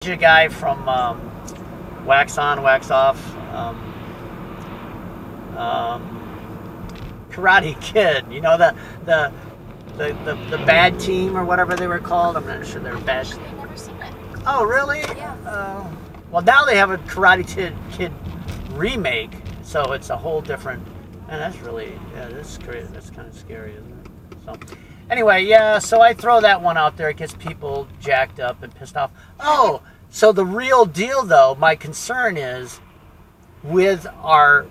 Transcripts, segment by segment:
A guy from Wax On, Wax Off, Karate Kid. You know the bad team or whatever they were called. I'm not sure they were bad. Actually, I've never seen it. Oh, really? Yeah. Well, now they have a Karate Kid remake, so it's a whole different. And that's really, that's great. That's kind of scary, isn't it? So, anyway, yeah. So I throw that one out there. It gets people jacked up and pissed off. Oh, so the real deal, though, my concern is with our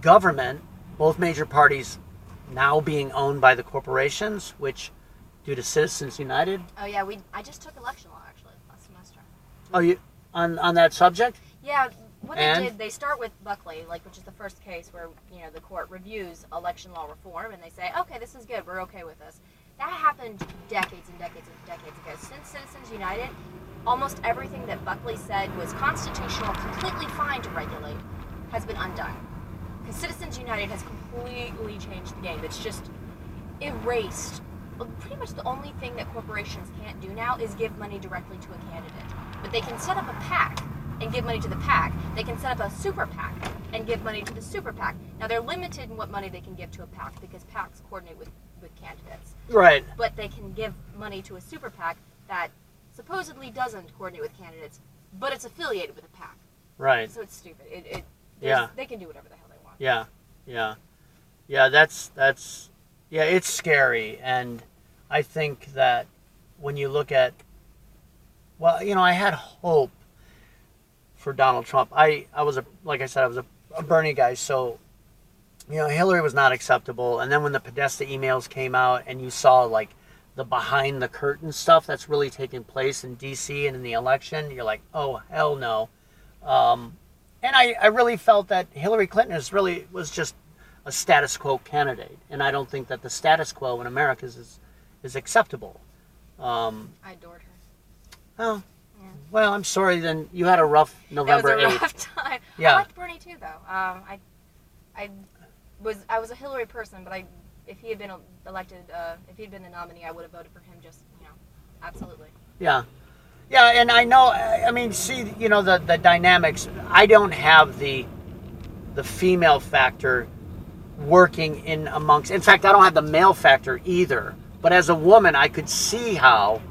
government, both major parties now being owned by the corporations, which, due to Citizens United. Oh yeah, I just took election law actually last semester. Oh, you on that subject? Yeah, what And? they did, they start with Buckley, which is the first case where the court reviews election law reform, and they say, okay, this is good, we're okay with this. That happened decades and decades and decades ago. Since Citizens United, almost everything that Buckley said was constitutional, completely fine to regulate, has been undone. Because Citizens United has completely changed the game. It's just erased. Pretty much the only thing that corporations can't do now is give money directly to a candidate. But they can set up a PAC and give money to the PAC. They can set up a super PAC and give money to the super PAC. Now, they're limited in what money they can give to a PAC because PACs coordinate with candidates. Right. But they can give money to a super PAC that supposedly doesn't coordinate with candidates, but it's affiliated with a PAC. Right. So it's stupid. Yeah. They can do whatever the hell they want. Yeah. That's it's scary, and I think that when you look at, well, I had hope for Donald Trump. Like I said, I was a Bernie guy, so Hillary was not acceptable. And then when the Podesta emails came out, and you saw like the behind the curtain stuff that's really taking place in D.C. and in the election, you're like, oh hell no. And I really felt that Hillary Clinton was just a status quo candidate, and I don't think that the status quo in America is acceptable. I adored her. Oh, Yeah. well, I'm sorry. Then you had a rough November It was a 8th. rough time. Yeah. I liked Bernie too, though. I was a Hillary person, but if he had been elected, if he'd been the nominee, I would have voted for him. Just absolutely. Yeah. Yeah, and I know. I mean, see, the dynamics. I don't have the female factor working in amongst. In fact, I don't have the male factor either. But as a woman, I could see how,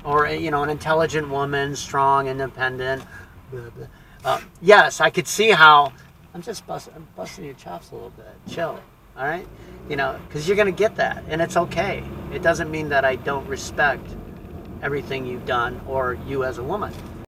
or an intelligent woman, strong, independent. Blah, blah. Yes, I could see how. I'm busting your chops a little bit. Chill, all right? Because you're gonna get that, and it's okay. It doesn't mean that I don't respect everything you've done or you as a woman.